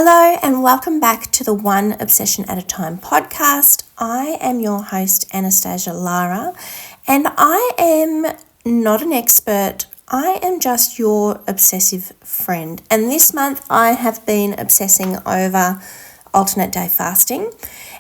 Hello and welcome back to the One Obsession at a Time podcast. I am your host, Anastasia Lara, and I am not an expert. I am just your obsessive friend. And this month I have been obsessing over alternate day fasting.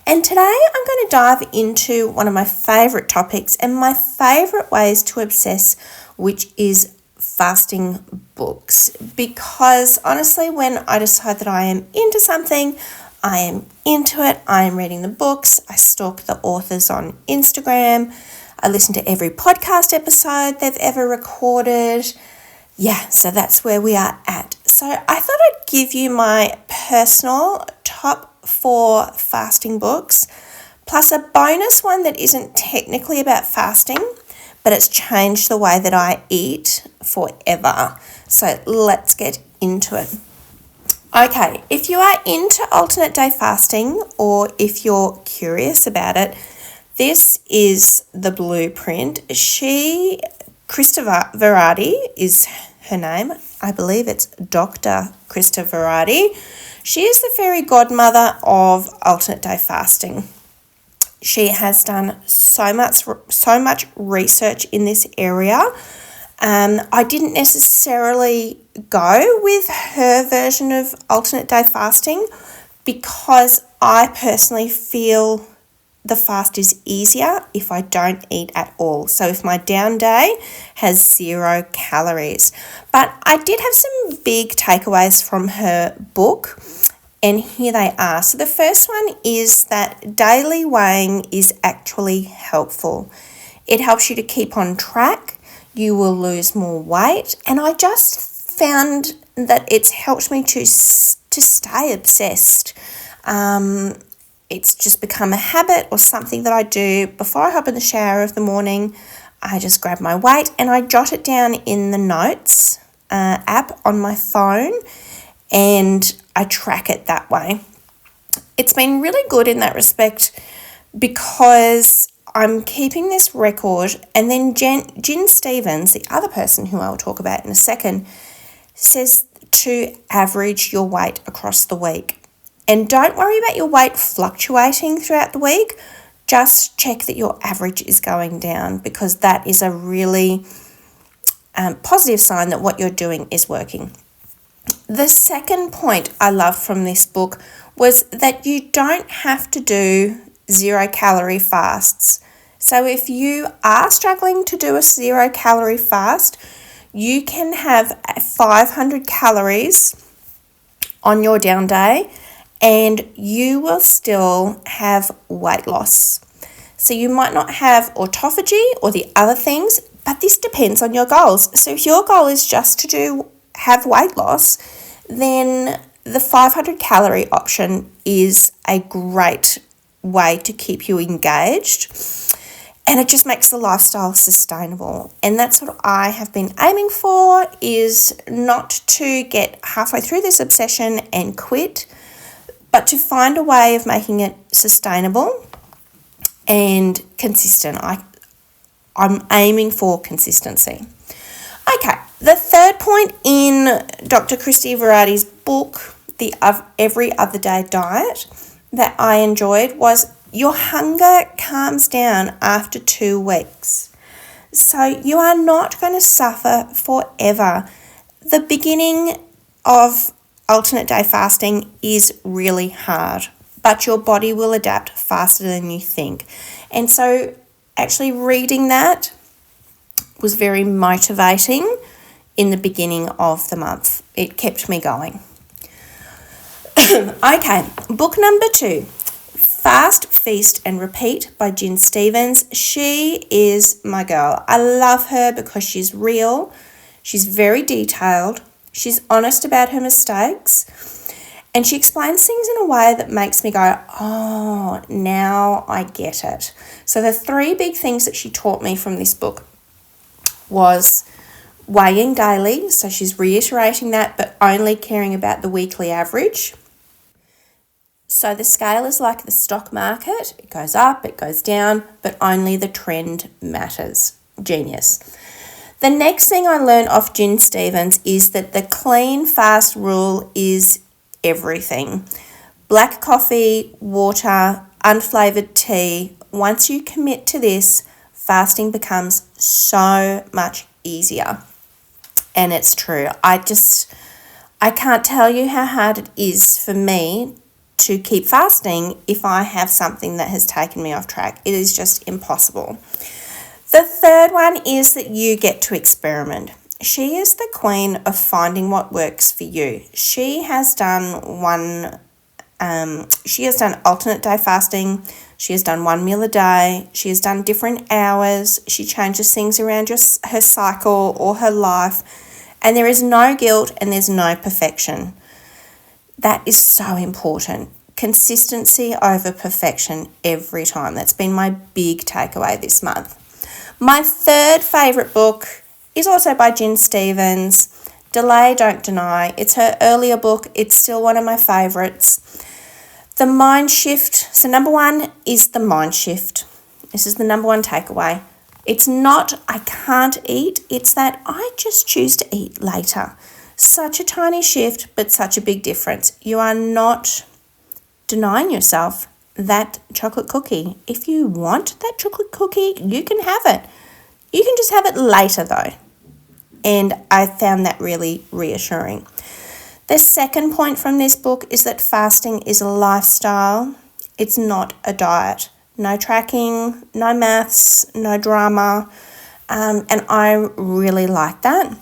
And today I'm going to dive into one of my favourite topics and my favourite ways to obsess, which is fasting books, because honestly, when I decide that I am into something, I am into it. I am reading the books. I stalk the authors on Instagram. I listen to every podcast episode they've ever recorded. Yeah, so that's where we are at. So I thought I'd give you my personal top 4 fasting books, plus a bonus one that isn't technically about fasting, but it's changed the way that I eat forever. So let's get into it. Okay, if you are into alternate day fasting or if you're curious about it, this is the blueprint. Krista Varady is her name. I believe it's Dr. Krista Varady. She is the fairy godmother of alternate day fasting. She has done so much research in this area. I didn't necessarily go with her version of alternate day fasting because I personally feel the fast is easier if I don't eat at all. So if my down day has 0 calories. But I did have some big takeaways from her book. And here they are. So the first one is that daily weighing is actually helpful. It helps you to keep on track. You will lose more weight. And I just found that it's helped me to stay obsessed. It's just become a habit or something that I do before I hop in the shower of the morning. I just grab my weight and I jot it down in the notes app on my phone, and I track it that way. It's been really good in that respect because I'm keeping this record, and then Gin Stephens, the other person who I'll talk about in a second, says to average your weight across the week. And don't worry about your weight fluctuating throughout the week. Just check that your average is going down, because that is a really positive sign that what you're doing is working. The second point I love from this book was that you don't have to do 0 calorie fasts. So if you are struggling to do a 0 calorie fast, you can have 500 calories on your down day and you will still have weight loss. So you might not have autophagy or the other things, but this depends on your goals. So if your goal is just to have weight loss, then the 500 calorie option is a great way to keep you engaged, and it just makes the lifestyle sustainable. And that's what I have been aiming for, is not to get halfway through this obsession and quit, but to find a way of making it sustainable and consistent. I'm aiming for consistency. Okay, the third point in Dr. Krista Varady's book, the Every Other Day Diet, that I enjoyed was your hunger calms down after 2 weeks. So you are not going to suffer forever. The beginning of alternate day fasting is really hard, but your body will adapt faster than you think. And so actually reading that was very motivating in the beginning of the month. It kept me going. Okay, book number 2, Fast, Feast and Repeat by Gin Stephens. She is my girl. I love her because she's real. She's very detailed. She's honest about her mistakes. And she explains things in a way that makes me go, oh, now I get it. So the 3 big things that she taught me from this book was weighing daily, so she's reiterating that, but only caring about the weekly average. So the scale is like the stock market. It goes up, it goes down, but only the trend matters. Genius. The next thing I learned off Gin Stephens is that the clean fast rule is everything. Black coffee, water, unflavoured tea. Once you commit to this, fasting becomes so much easier. And it's true. I can't tell you how hard it is for me to keep fasting if I have something that has taken me off track. It is just impossible. The third one is that you get to experiment. She is the queen of finding what works for you. She has done alternate day fasting. She has done 1 meal a day. She has done different hours. She changes things around her cycle or her life. And there is no guilt and there's no perfection. That is so important. Consistency over perfection every time. That's been my big takeaway this month. My third favourite book is also by Jen Stevens, Delay, Don't Deny. It's her earlier book. It's still one of my favourites. The mind shift. So number one is the mind shift. This is the number one takeaway. It's not I can't eat. It's that I just choose to eat later. Such a tiny shift, but such a big difference. You are not denying yourself that chocolate cookie. If you want that chocolate cookie, you can have it. You can just have it later though. And I found that really reassuring. The second point from this book is that fasting is a lifestyle. It's not a diet. No tracking, no maths, no drama. And I really like that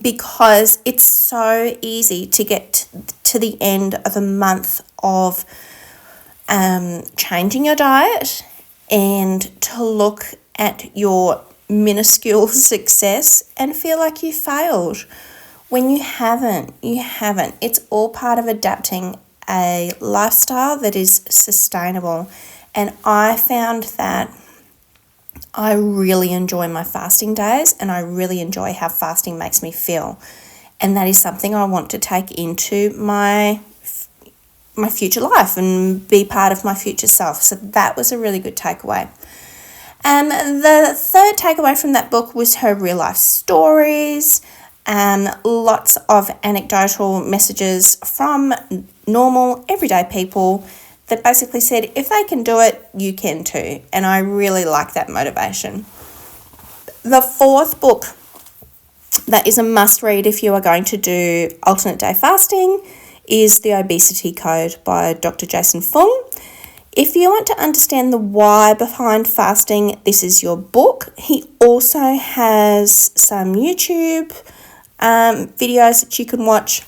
because it's so easy to get to the end of a month of changing your diet and to look at your minuscule success and feel like you failed. When you haven't. It's all part of adapting a lifestyle that is sustainable. And I found that I really enjoy my fasting days and I really enjoy how fasting makes me feel. And that is something I want to take into my future life and be part of my future self. So that was a really good takeaway. The third takeaway from that book was her real life stories. Lots of anecdotal messages from normal, everyday people that basically said, if they can do it, you can too. And I really like that motivation. The fourth book that is a must read if you are going to do alternate day fasting is The Obesity Code by Dr. Jason Fung. If you want to understand the why behind fasting, this is your book. He also has some YouTube videos that you can watch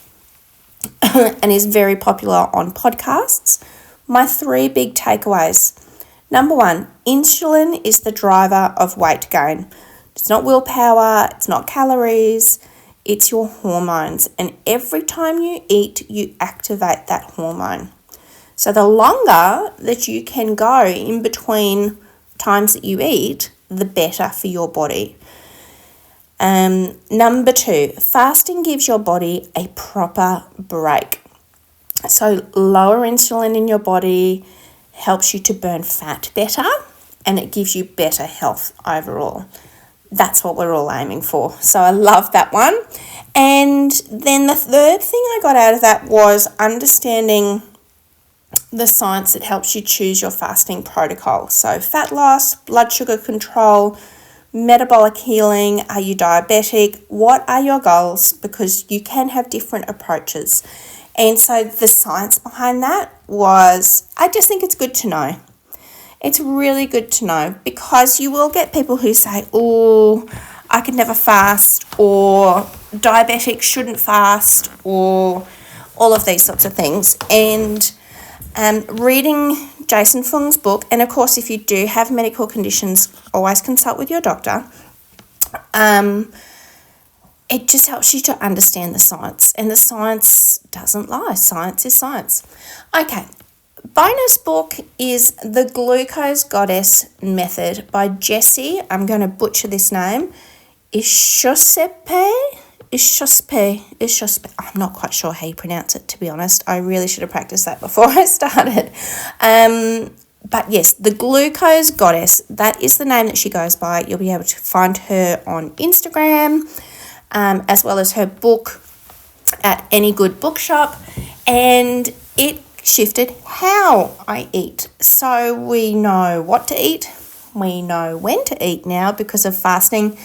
and is very popular on podcasts. My 3 big takeaways. Number 1, insulin is the driver of weight gain. It's not willpower, it's not calories, it's your hormones. And every time you eat, you activate that hormone. So the longer that you can go in between times that you eat, the better for your body. Number 2, fasting gives your body a proper break. So lower insulin in your body helps you to burn fat better and it gives you better health overall. That's what we're all aiming for. So I love that one. And then the third thing I got out of that was understanding the science that helps you choose your fasting protocol. So fat loss, blood sugar control, metabolic healing, are you diabetic? What are your goals? Because you can have different approaches. And so the science behind that was, I just think it's good to know. It's really good to know because you will get people who say, oh, I could never fast, or diabetics shouldn't fast, or all of these sorts of things. And reading Jason Fung's book, and of course, if you do have medical conditions, always consult with your doctor. It just helps you to understand the science, and the science doesn't lie. Science is science. Okay, bonus book is The Glucose Goddess Method by Jessie. I'm going to butcher this name. Ishospe. I'm not quite sure how you pronounce it, to be honest. I really should have practiced that before I started. But yes, The Glucose Goddess, that is the name that she goes by. You'll be able to find her on Instagram, as well as her book at any good bookshop. And it shifted how I eat. So we know what to eat, we know when to eat now because of fasting,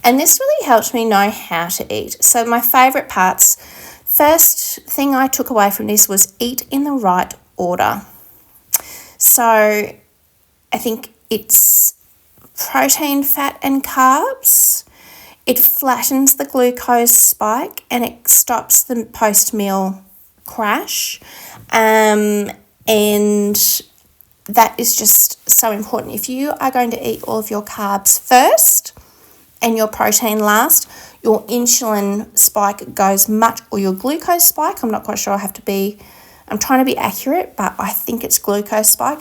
and this really helped me know how to eat. So my favourite parts, first thing I took away from this was eat in the right order. So I think it's protein, fat and carbs. It flattens the glucose spike and it stops the post-meal crash. And that is just so important. If you are going to eat all of your carbs first and your protein last, your insulin spike goes much, or your glucose spike, I'm not quite sure, I'm trying to be accurate, but I think it's glucose spike.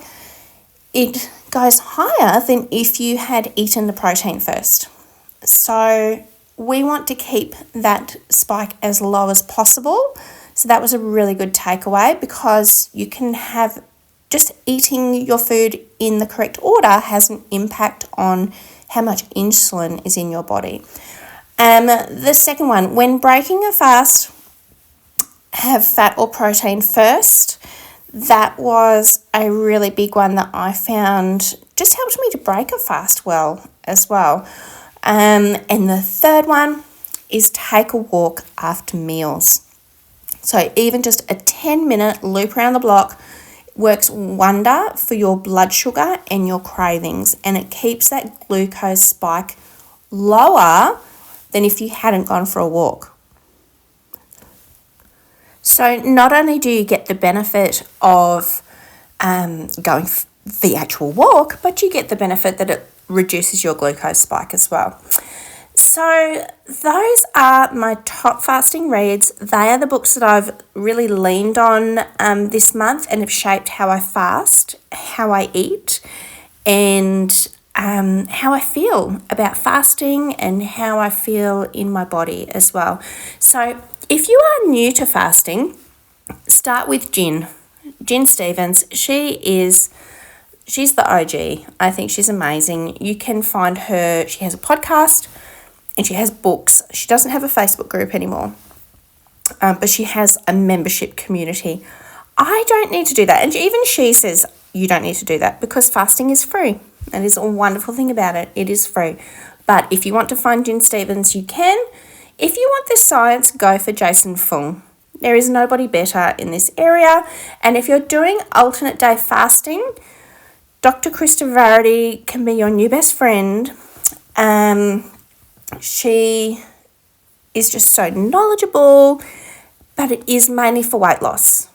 It goes higher than if you had eaten the protein first. So we want to keep that spike as low as possible. So that was a really good takeaway, because you can have just eating your food in the correct order has an impact on how much insulin is in your body. The second one, when breaking a fast, have fat or protein first. That was a really big one that I found just helped me to break a fast well as well. And the third one is take a walk after meals. So even just a 10-minute loop around the block works wonder for your blood sugar and your cravings, and it keeps that glucose spike lower than if you hadn't gone for a walk. So not only do you get the benefit of going the actual walk, but you get the benefit that it reduces your glucose spike as well. So those are my top fasting reads. They are the books that I've really leaned on this month and have shaped how I fast, how I eat, and how I feel about fasting and how I feel in my body as well. So if you are new to fasting, start with Gin Stephens. She's the OG. I think she's amazing. You can find her. She has a podcast and she has books. She doesn't have a Facebook group anymore, but she has a membership community. I don't need to do that. And even she says you don't need to do that because fasting is free. That is a wonderful thing about it. It is free. But if you want to find Gin Stephens, you can. If you want the science, go for Jason Fung. There is nobody better in this area. And if you're doing alternate day fasting, Dr. Krista Varady can be your new best friend. She is just so knowledgeable, but it is mainly for weight loss.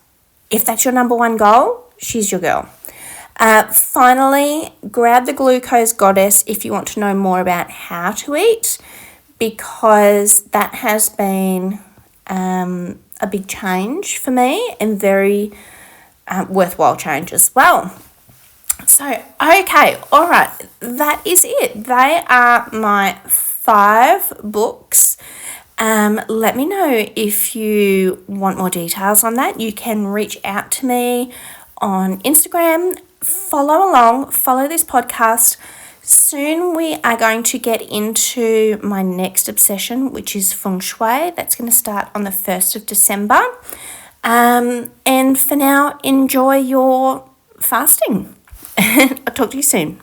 If that's your number one goal, she's your girl. Finally, grab the Glucose Goddess if you want to know more about how to eat, because that has been a big change for me and very worthwhile change as well. So, okay, all right, that is it. They are my 5 books. Let me know if you want more details on that. You can reach out to me on Instagram. Follow along, follow this podcast. Soon we are going to get into my next obsession, which is Feng Shui. That's going to start on the 1st of December. And for now, enjoy your fasting. I'll talk to you soon.